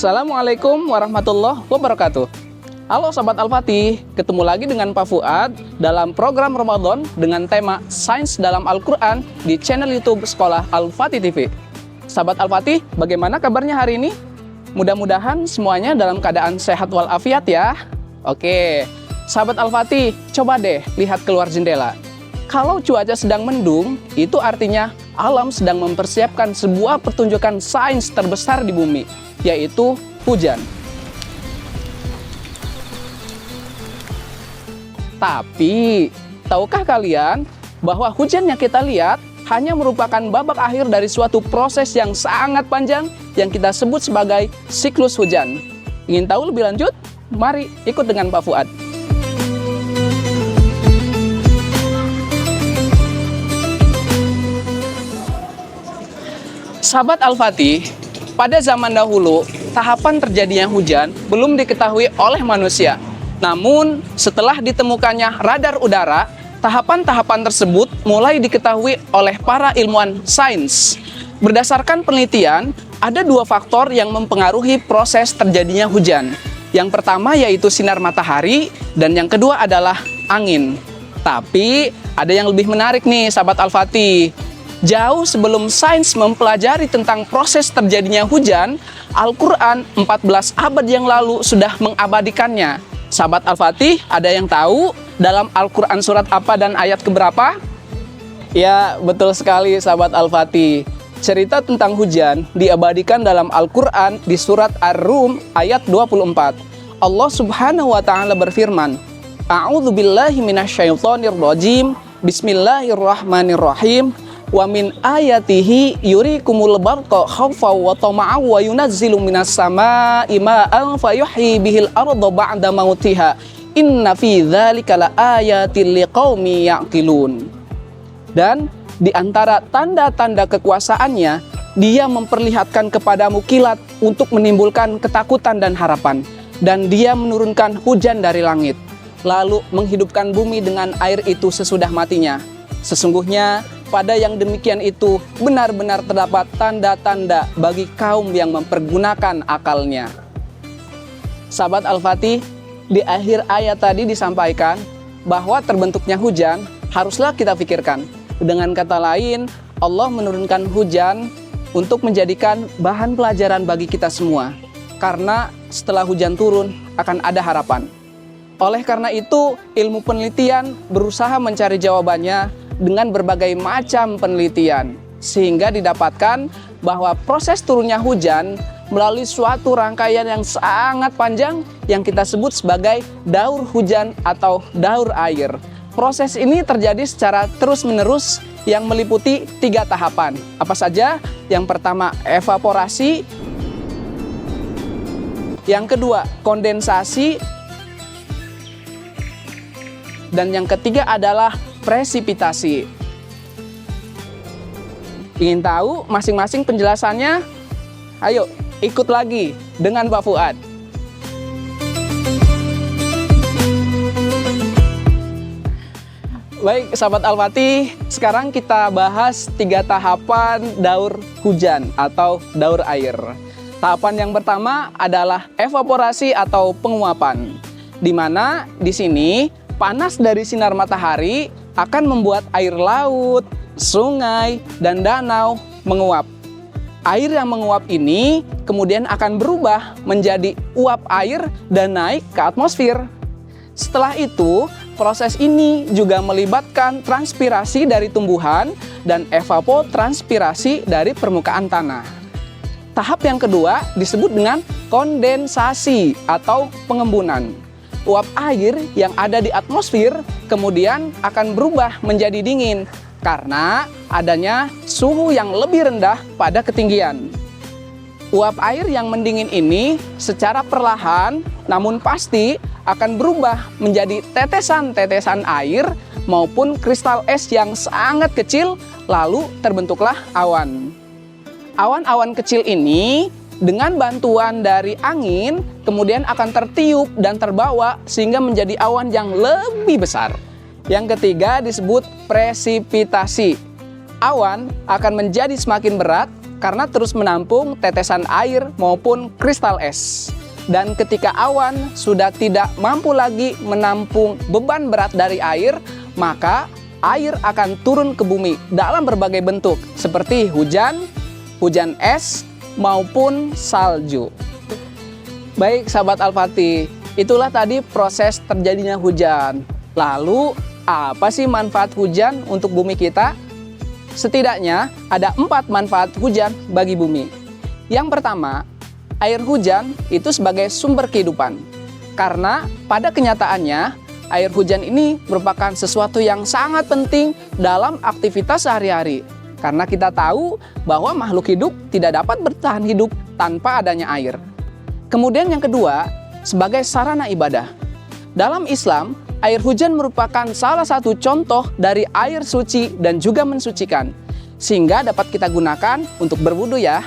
Assalamualaikum warahmatullahi wabarakatuh. Halo Sobat Al-Fatih, ketemu lagi dengan Pak Fuad dalam program Ramadan dengan tema Sains dalam Al-Quran di channel YouTube Sekolah Al-Fatih TV. Sahabat Al-Fatih, bagaimana kabarnya hari ini? Mudah-mudahan semuanya dalam keadaan sehat walafiat ya. Oke, sahabat Al-Fatih, coba deh lihat keluar jendela. Kalau cuaca sedang mendung, itu artinya alam sedang mempersiapkan sebuah pertunjukan sains terbesar di bumi, yaitu hujan. Tapi, tahukah kalian bahwa hujan yang kita lihat hanya merupakan babak akhir dari suatu proses yang sangat panjang yang kita sebut sebagai siklus hujan. Ingin tahu lebih lanjut? Mari ikut dengan Pak Fuad. Sahabat Al-Fatih, pada zaman dahulu, tahapan terjadinya hujan belum diketahui oleh manusia. Namun, setelah ditemukannya radar udara, tahapan-tahapan tersebut mulai diketahui oleh para ilmuwan sains. Berdasarkan penelitian, ada dua faktor yang mempengaruhi proses terjadinya hujan. Yang pertama yaitu sinar matahari, dan yang kedua adalah angin. Tapi, ada yang lebih menarik nih, sahabat Al-Fatih. Jauh sebelum sains mempelajari tentang proses terjadinya hujan, Al-Quran 14 abad yang lalu sudah mengabadikannya. Sahabat Al-Fatih, ada yang tahu dalam Al-Quran surat apa dan ayat keberapa? Ya, betul sekali sahabat Al-Fatih. Cerita tentang hujan diabadikan dalam Al-Quran di surat Ar-Rum ayat 24. Allah Subhanahu wa Ta'ala berfirman, A'udzubillahi minasyaitonirrajim, Bismillahirrahmanirrahim. Wa min ayatihi yurikumul barqa khawfa wa tama'a wa yunazzilu minas samaa'i ma'an fayuhyi bihil arda ba'da mautiha inna fi dzalika laayatil liqaumi ya'qilun. Dan di antara tanda-tanda kekuasaannya, dia memperlihatkan kepadamu kilat untuk menimbulkan ketakutan dan harapan, dan dia menurunkan hujan dari langit lalu menghidupkan bumi dengan air itu sesudah matinya. Sesungguhnya pada yang demikian itu benar-benar terdapat tanda-tanda bagi kaum yang mempergunakan akalnya. Sahabat Al-Fatih, di akhir ayat tadi disampaikan bahwa terbentuknya hujan haruslah kita pikirkan. Dengan kata lain, Allah menurunkan hujan untuk menjadikan bahan pelajaran bagi kita semua. Karena setelah hujan turun akan ada harapan. Oleh karena itu, ilmu penelitian berusaha mencari jawabannya dengan berbagai macam penelitian, sehingga didapatkan bahwa proses turunnya hujan melalui suatu rangkaian yang sangat panjang yang kita sebut sebagai daur hujan atau daur air. Proses ini terjadi secara terus-menerus yang meliputi 3 tahapan. Apa saja? Yang pertama, evaporasi. Yang kedua, kondensasi. Dan yang ketiga adalah presipitasi. Ingin tahu masing-masing penjelasannya? Ayo ikut lagi dengan Pak Fuad. Baik sahabat Al-Fatih, sekarang kita bahas 3 tahapan daur hujan atau daur air. Tahapan yang pertama adalah evaporasi atau penguapan, di mana di sini panas dari sinar matahari akan membuat air laut, sungai, dan danau menguap. Air yang menguap ini kemudian akan berubah menjadi uap air dan naik ke atmosfer. Setelah itu, proses ini juga melibatkan transpirasi dari tumbuhan dan evapotranspirasi dari permukaan tanah. Tahap yang kedua disebut dengan kondensasi atau pengembunan. Uap air yang ada di atmosfer kemudian akan berubah menjadi dingin karena adanya suhu yang lebih rendah pada ketinggian. Uap air yang mendingin ini secara perlahan namun pasti akan berubah menjadi tetesan-tetesan air maupun kristal es yang sangat kecil, lalu terbentuklah awan. Awan-awan kecil ini dengan bantuan dari angin kemudian akan tertiup dan terbawa sehingga menjadi awan yang lebih besar. Yang ketiga disebut presipitasi. Awan akan menjadi semakin berat karena terus menampung tetesan air maupun kristal es. Dan ketika awan sudah tidak mampu lagi menampung beban berat dari air, maka air akan turun ke bumi dalam berbagai bentuk seperti hujan, hujan es, maupun salju. Baik sahabat Al-Fatih, itulah tadi proses terjadinya hujan. Lalu apa sih manfaat hujan untuk bumi kita? Setidaknya ada 4 manfaat hujan bagi bumi. Yang pertama, air hujan itu sebagai sumber kehidupan. Karena pada kenyataannya, air hujan ini merupakan sesuatu yang sangat penting dalam aktivitas sehari-hari. Karena kita tahu bahwa makhluk hidup tidak dapat bertahan hidup tanpa adanya air. Kemudian yang kedua, sebagai sarana ibadah. Dalam Islam, air hujan merupakan salah satu contoh dari air suci dan juga mensucikan, sehingga dapat kita gunakan untuk berwudu ya.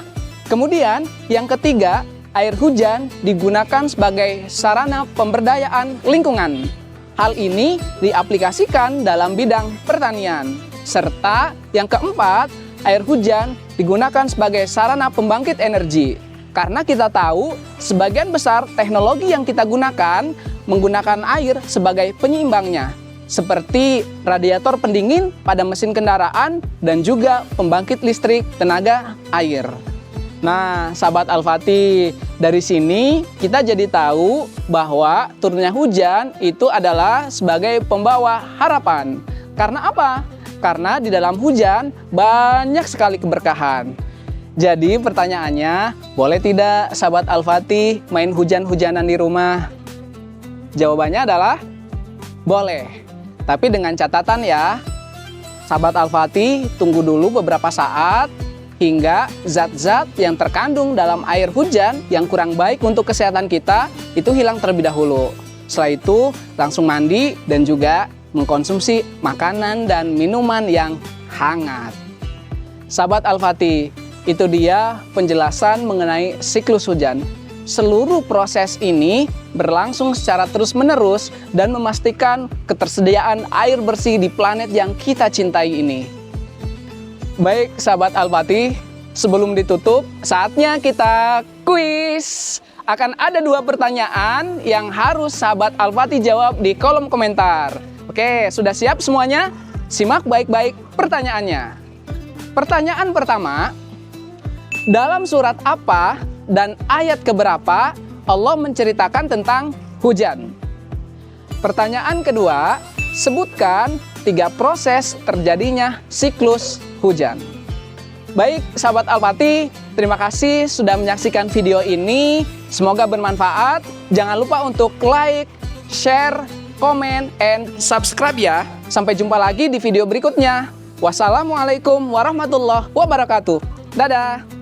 Kemudian yang ketiga, air hujan digunakan sebagai sarana pemberdayaan lingkungan. Hal ini diaplikasikan dalam bidang pertanian. Serta yang keempat, air hujan digunakan sebagai sarana pembangkit energi. Karena kita tahu sebagian besar teknologi yang kita gunakan menggunakan air sebagai penyeimbangnya, seperti radiator pendingin pada mesin kendaraan dan juga pembangkit listrik tenaga air. Nah, sahabat Al-Fatih, dari sini kita jadi tahu bahwa turunnya hujan itu adalah sebagai pembawa harapan. Karena apa? Karena di dalam hujan banyak sekali keberkahan. Jadi pertanyaannya, boleh tidak sahabat Al-Fatih main hujan-hujanan di rumah? Jawabannya adalah boleh. Tapi dengan catatan ya, sahabat Al-Fatih tunggu dulu beberapa saat hingga zat-zat yang terkandung dalam air hujan yang kurang baik untuk kesehatan kita itu hilang terlebih dahulu. Setelah itu langsung mandi dan juga mengkonsumsi makanan dan minuman yang hangat. Sahabat Al-Fatih, itu dia penjelasan mengenai siklus hujan. Seluruh proses ini berlangsung secara terus-menerus dan memastikan ketersediaan air bersih di planet yang kita cintai ini. Baik sahabat Al-Fatih, sebelum ditutup, saatnya kita kuis. Akan ada 2 pertanyaan yang harus sahabat Al-Fatih jawab di kolom komentar. Oke, sudah siap semuanya? Simak baik-baik pertanyaannya. Pertanyaan pertama, dalam surat apa dan ayat keberapa Allah menceritakan tentang hujan? Pertanyaan kedua, sebutkan 3 proses terjadinya siklus hujan. Baik, sahabat Al-Fatih, terima kasih sudah menyaksikan video ini. Semoga bermanfaat. Jangan lupa untuk like, share, komen, and subscribe ya. Sampai jumpa lagi di video berikutnya. Wassalamualaikum warahmatullahi wabarakatuh. Dadah!